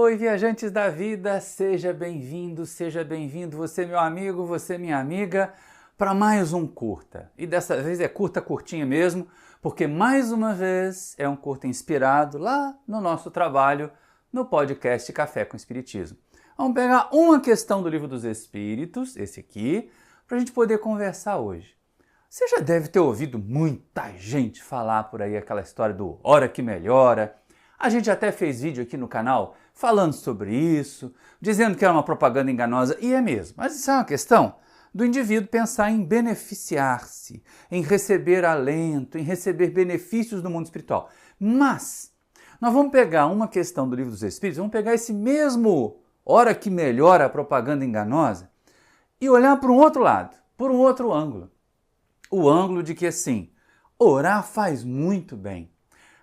Oi, viajantes da vida, seja bem-vindo, você meu amigo, você minha amiga, para mais um curta. E dessa vez é curtinha mesmo, porque mais uma vez é um curta inspirado lá no nosso trabalho no podcast Café com Espiritismo. Vamos pegar uma questão do Livro dos Espíritos, esse aqui, para a gente poder conversar hoje. Você já deve ter ouvido muita gente falar por aí aquela história do hora que melhora. A gente até fez vídeo aqui no canal falando sobre isso, dizendo que era uma propaganda enganosa, e é mesmo. Mas isso é uma questão do indivíduo pensar em beneficiar-se, em receber alento, em receber benefícios do mundo espiritual. Mas nós vamos pegar uma questão do Livro dos Espíritos, vamos pegar esse mesmo hora que melhora a propaganda enganosa e olhar para um outro lado, por um outro ângulo. O ângulo de que, assim, orar faz muito bem.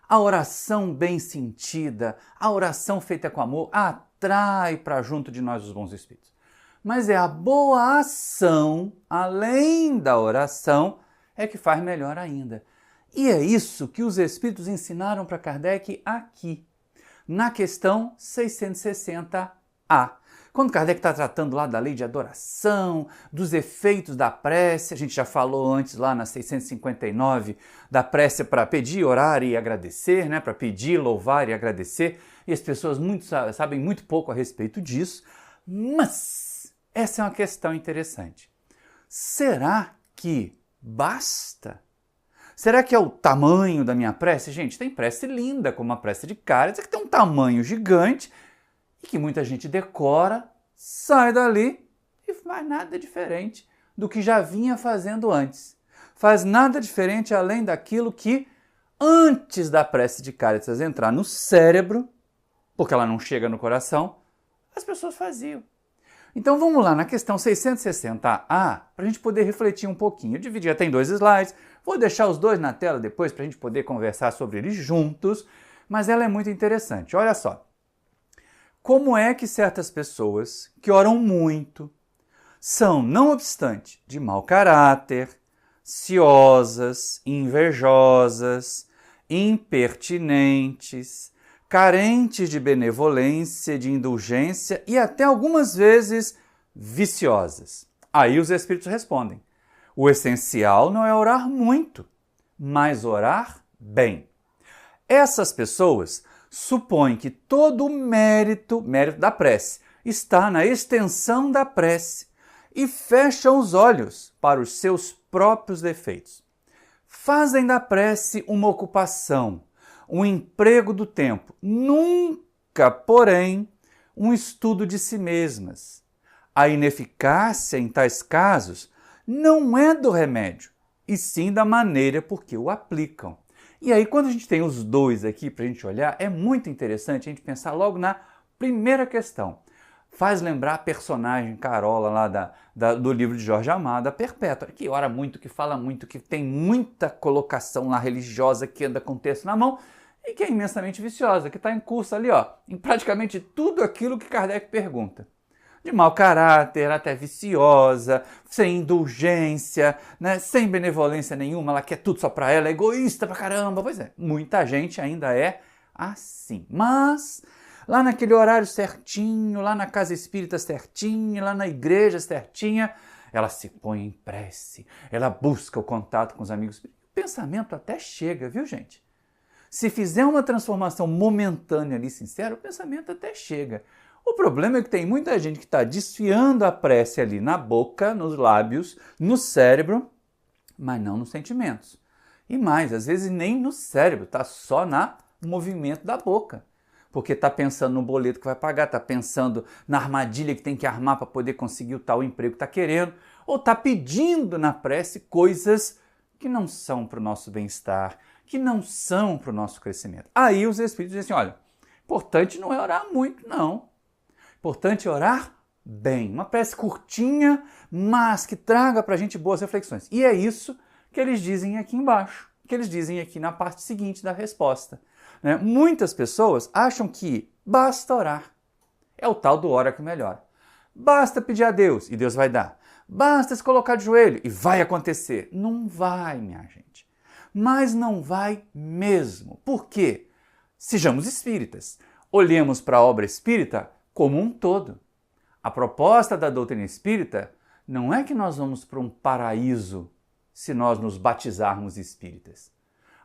A oração bem sentida, a oração feita com amor, atrai para junto de nós os bons espíritos. Mas é a boa ação, além da oração, é que faz melhor ainda. E é isso que os espíritos ensinaram para Kardec aqui, na questão 660A. Quando Kardec está tratando lá da lei de adoração, dos efeitos da prece, a gente já falou antes lá na 659 da prece para pedir, orar e agradecer, né? Para pedir, louvar e agradecer, e as pessoas sabem muito pouco a respeito disso, mas essa é uma questão interessante. Será que basta? Será que é o tamanho da minha prece? Gente, tem prece linda, como a prece de Cáritas, que tem um tamanho gigante, e que muita gente decora, sai dali e faz nada diferente do que já vinha fazendo antes. Faz nada diferente além daquilo que, antes da prece de Cáritas entrar no cérebro, porque ela não chega no coração, as pessoas faziam. Então vamos lá na questão 660A, para a gente poder refletir um pouquinho. Eu dividi até em 2 slides, vou deixar os 2 na tela depois para a gente poder conversar sobre eles juntos, mas ela é muito interessante. Olha só. Como é que certas pessoas que oram muito são, não obstante, de mau caráter, ciosas, invejosas, impertinentes, carentes de benevolência, de indulgência e até algumas vezes viciosas? Aí os espíritos respondem: o essencial não é orar muito, mas orar bem. Essas pessoas supõe que todo o mérito da prece está na extensão da prece e fecham os olhos para os seus próprios defeitos. Fazem da prece uma ocupação, um emprego do tempo, nunca, porém, um estudo de si mesmas. A ineficácia em tais casos não é do remédio, e sim da maneira por que o aplicam. E aí, quando a gente tem os 2 aqui para a gente olhar, é muito interessante a gente pensar logo na primeira questão. Faz lembrar a personagem Carola lá do livro de Jorge Amado, a Perpétua, que ora muito, que fala muito, que tem muita colocação lá religiosa, que anda com o texto na mão e que é imensamente viciosa, que está em curso ali, ó, em praticamente tudo aquilo que Kardec pergunta. De mau caráter, até viciosa, sem indulgência, né? Sem benevolência nenhuma, ela quer tudo só para ela, é egoísta pra caramba. Pois é, muita gente ainda é assim. Mas lá naquele horário certinho, lá na casa espírita certinha, lá na igreja certinha, ela se põe em prece, ela busca o contato com os amigos. O pensamento até chega, viu, gente? Se fizer uma transformação momentânea ali, sincera, o pensamento até chega. O problema é que tem muita gente que está desfiando a prece ali na boca, nos lábios, no cérebro, mas não nos sentimentos. E mais, às vezes nem no cérebro, está só no movimento da boca. Porque está pensando no boleto que vai pagar, está pensando na armadilha que tem que armar para poder conseguir o tal emprego que está querendo, ou está pedindo na prece coisas que não são para o nosso bem-estar, que não são para o nosso crescimento. Aí os espíritos dizem assim, olha, importante não é orar muito, não. Importante é orar bem, uma prece curtinha, mas que traga para a gente boas reflexões. E é isso que eles dizem aqui embaixo, que eles dizem aqui na parte seguinte da resposta. Né? Muitas pessoas acham que basta orar. É o tal do hora que melhora. Basta pedir a Deus e Deus vai dar. Basta se colocar de joelho e vai acontecer. Não vai, minha gente. Mas não vai mesmo. Por quê? Sejamos espíritas. olhemos para a obra espírita como um todo. A proposta da doutrina espírita não é que nós vamos para um paraíso se nós nos batizarmos espíritas.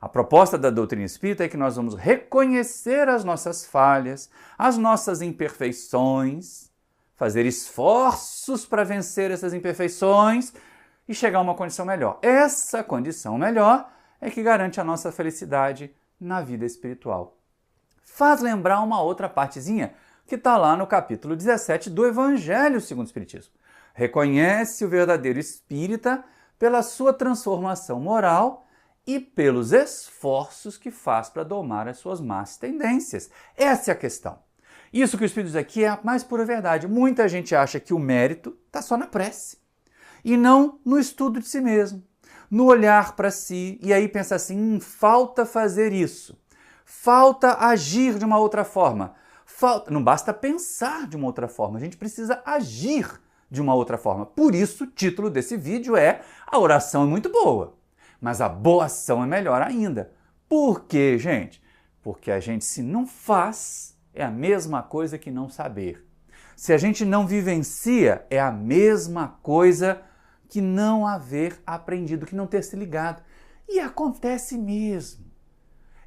A proposta da doutrina espírita é que nós vamos reconhecer as nossas falhas, as nossas imperfeições, fazer esforços para vencer essas imperfeições e chegar a uma condição melhor. Essa condição melhor é que garante a nossa felicidade na vida espiritual. Faz lembrar uma outra partezinha que está lá no capítulo 17 do Evangelho segundo o Espiritismo. Reconhece o verdadeiro espírita pela sua transformação moral e pelos esforços que faz para domar as suas más tendências. Essa é a questão. Isso que o Espírito diz aqui é a mais pura verdade. Muita gente acha que o mérito está só na prece e não no estudo de si mesmo, no olhar para si, e aí pensa assim, falta fazer isso, falta agir de uma outra forma. Não basta pensar de uma outra forma, a gente precisa agir de uma outra forma. Por isso, o título desse vídeo é A Oração é Muito Boa, mas a boa ação é melhor ainda. Por quê, gente? Porque a gente, se não faz, é a mesma coisa que não saber. Se a gente não vivencia, é a mesma coisa que não haver aprendido, que não ter se ligado. E acontece mesmo.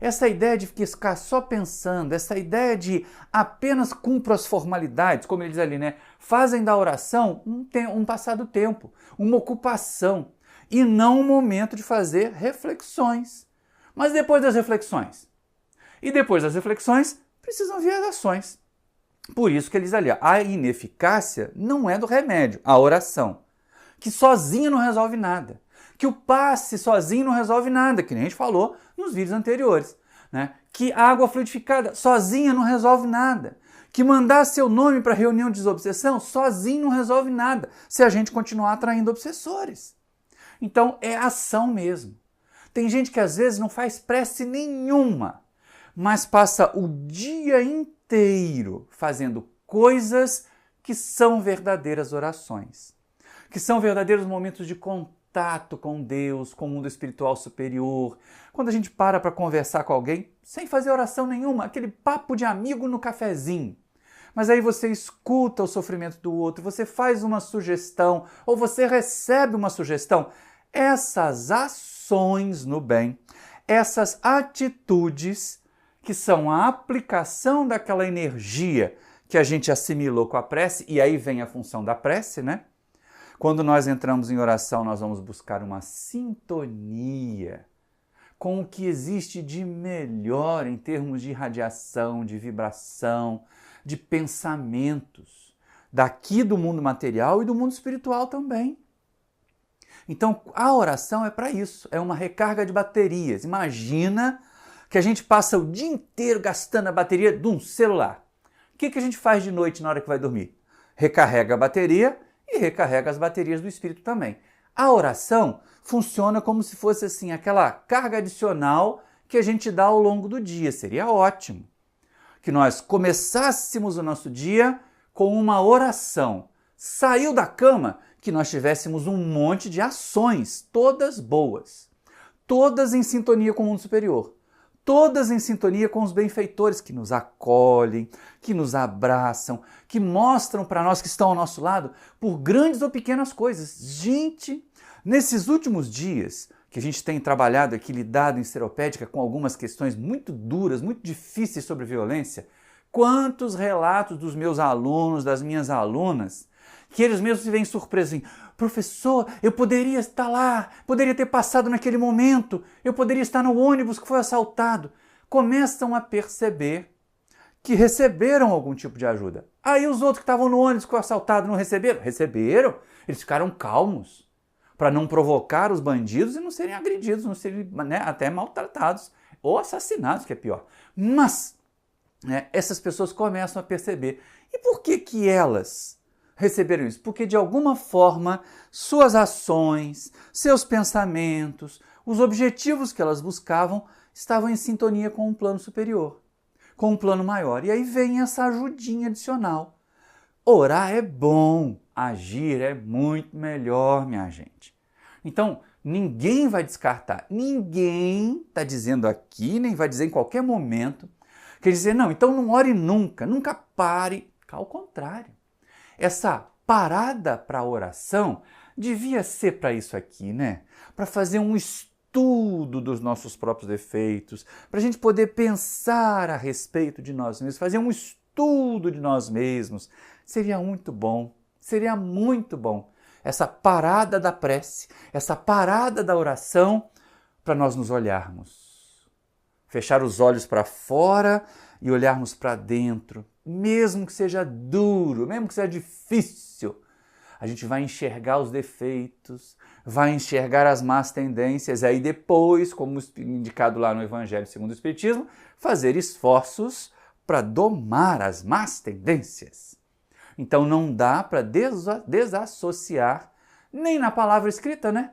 Essa ideia de ficar só pensando, essa ideia de apenas cumprir as formalidades, como ele diz ali, né? Fazem da oração um passado tempo, uma ocupação, e não um momento de fazer reflexões. Mas depois das reflexões? E depois das reflexões, precisam vir as ações. Por isso que ele diz ali, a ineficácia não é do remédio, a oração, que sozinho não resolve nada. Que o passe sozinho não resolve nada, que nem a gente falou nos vídeos anteriores, né? Que a água fluidificada sozinha não resolve nada. Que mandar seu nome para reunião de desobsessão sozinho não resolve nada, se a gente continuar atraindo obsessores. Então é ação mesmo. Tem gente que às vezes não faz prece nenhuma, mas passa o dia inteiro fazendo coisas que são verdadeiras orações, que são verdadeiros momentos de contato com Deus, com o mundo espiritual superior. Quando a gente para conversar com alguém, sem fazer oração nenhuma, aquele papo de amigo no cafezinho. Mas aí você escuta o sofrimento do outro, você faz uma sugestão, ou você recebe uma sugestão. Essas ações no bem, essas atitudes que são a aplicação daquela energia que a gente assimilou com a prece, e aí vem a função da prece, né? Quando nós entramos em oração, nós vamos buscar uma sintonia com o que existe de melhor em termos de radiação, de vibração, de pensamentos, daqui do mundo material e do mundo espiritual também. Então, a oração é para isso, é uma recarga de baterias. Imagina que a gente passa o dia inteiro gastando a bateria de um celular. O que a gente faz de noite na hora que vai dormir? Recarrega a bateria e recarrega as baterias do espírito também. A oração funciona como se fosse assim, aquela carga adicional que a gente dá ao longo do dia. Seria ótimo que nós começássemos o nosso dia com uma oração. Saiu da cama, que nós tivéssemos um monte de ações, todas boas, todas em sintonia com o mundo superior, todas em sintonia com os benfeitores que nos acolhem, que nos abraçam, que mostram para nós que estão ao nosso lado por grandes ou pequenas coisas. Gente, nesses últimos dias que a gente tem trabalhado aqui, lidado em Seropédica com algumas questões muito duras, muito difíceis sobre violência, quantos relatos dos meus alunos, das minhas alunas, que eles mesmos se veem surpresos assim, professor, eu poderia estar lá, poderia ter passado naquele momento, eu poderia estar no ônibus que foi assaltado. Começam a perceber que receberam algum tipo de ajuda. Aí os outros que estavam no ônibus que foi assaltado não receberam? Receberam, eles ficaram calmos para não provocar os bandidos e não serem agredidos, não serem, né, até maltratados ou assassinados, que é pior. Mas essas pessoas começam a perceber. E por que elas receberam isso? Porque de alguma forma suas ações, seus pensamentos, os objetivos que elas buscavam estavam em sintonia com um plano superior, com um plano maior. E aí vem essa ajudinha adicional. Orar é bom, agir é muito melhor, minha gente. Então, ninguém vai descartar, ninguém está dizendo aqui, nem vai dizer em qualquer momento, Quer dizer, não, então não ore nunca, nunca pare. Ao contrário. Essa parada para a oração devia ser para isso aqui, né? Para fazer um estudo dos nossos próprios defeitos, para a gente poder pensar a respeito de nós mesmos, fazer um estudo de nós mesmos. Seria muito bom, seria muito bom. Essa parada da prece, essa parada da oração, para nós nos olharmos. Fechar os olhos para fora e olharmos para dentro. Mesmo que seja duro, mesmo que seja difícil, a gente vai enxergar os defeitos, vai enxergar as más tendências, aí depois, como indicado lá no Evangelho segundo o Espiritismo, fazer esforços para domar as más tendências. Então não dá para desassociar, nem na palavra escrita, né?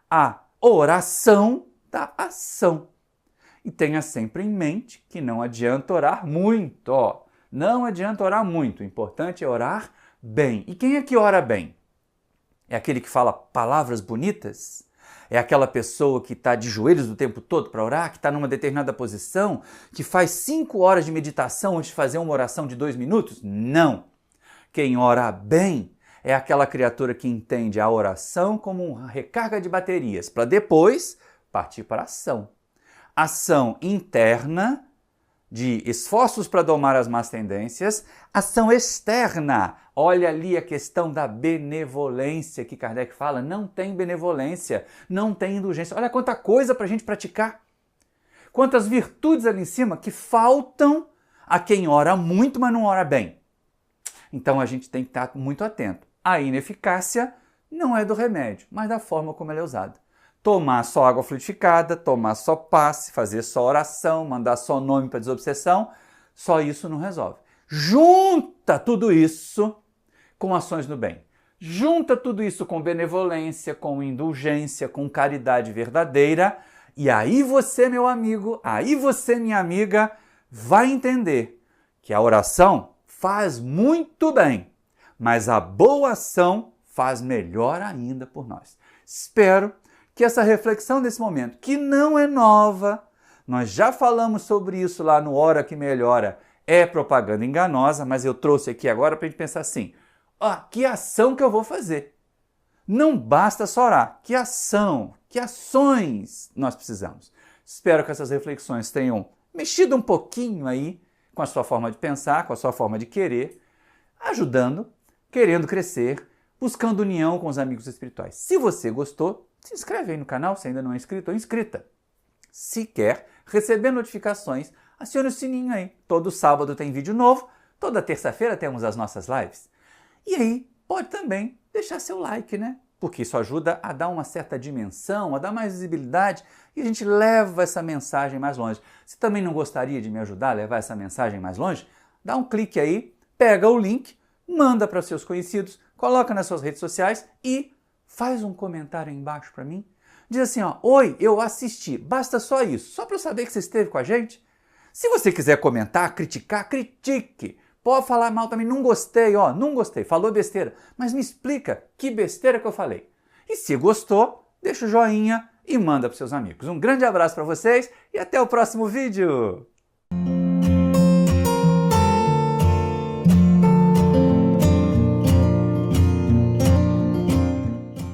A oração da ação. E tenha sempre em mente que não adianta orar muito, ó. Não adianta orar muito, o importante é orar bem. E quem é que ora bem? É aquele que fala palavras bonitas? É aquela pessoa que está de joelhos o tempo todo para orar, que está numa determinada posição, que faz 5 horas de meditação antes de fazer uma oração de 2 minutos? Não! Quem ora bem é aquela criatura que entende a oração como uma recarga de baterias, para depois partir para a ação. Ação interna, de esforços para domar as más tendências, ação externa. Olha ali a questão da benevolência que Kardec fala. Não tem benevolência, não tem indulgência. Olha quanta coisa para a gente praticar. Quantas virtudes ali em cima que faltam a quem ora muito, mas não ora bem. Então a gente tem que estar muito atento. A ineficácia não é do remédio, mas da forma como ele é usado. Tomar só água fluidificada, tomar só passe, fazer só oração, mandar só nome para desobsessão, só isso não resolve. Junta tudo isso com ações no bem. Junta tudo isso com benevolência, com indulgência, com caridade verdadeira, e aí você, meu amigo, aí você, minha amiga, vai entender que a oração faz muito bem, mas a boa ação faz melhor ainda por nós. Espero que essa reflexão desse momento, que não é nova, nós já falamos sobre isso lá no Hora que Melhora, é propaganda enganosa, mas eu trouxe aqui agora para a gente pensar assim, que ação que eu vou fazer? Não basta só orar, que ação, que ações nós precisamos? Espero que essas reflexões tenham mexido um pouquinho aí com a sua forma de pensar, com a sua forma de querer, ajudando, querendo crescer, buscando união com os amigos espirituais. Se você gostou, se inscreve aí no canal, se ainda não é inscrito ou inscrita. Se quer receber notificações, acione o sininho aí. Todo sábado tem vídeo novo, toda terça-feira temos as nossas lives. E aí, pode também deixar seu like, né? Porque isso ajuda a dar uma certa dimensão, a dar mais visibilidade e a gente leva essa mensagem mais longe. Se também não gostaria de me ajudar a levar essa mensagem mais longe, dá um clique aí, pega o link, manda para os seus conhecidos, coloca nas suas redes sociais e faz um comentário aí embaixo para mim. Diz assim, oi, eu assisti. Basta só isso, só para eu saber que você esteve com a gente. Se você quiser comentar, criticar, critique. Pode falar mal também, não gostei, não gostei, falou besteira. Mas me explica que besteira que eu falei. E se gostou, deixa o joinha e manda para seus amigos. Um grande abraço para vocês e até o próximo vídeo.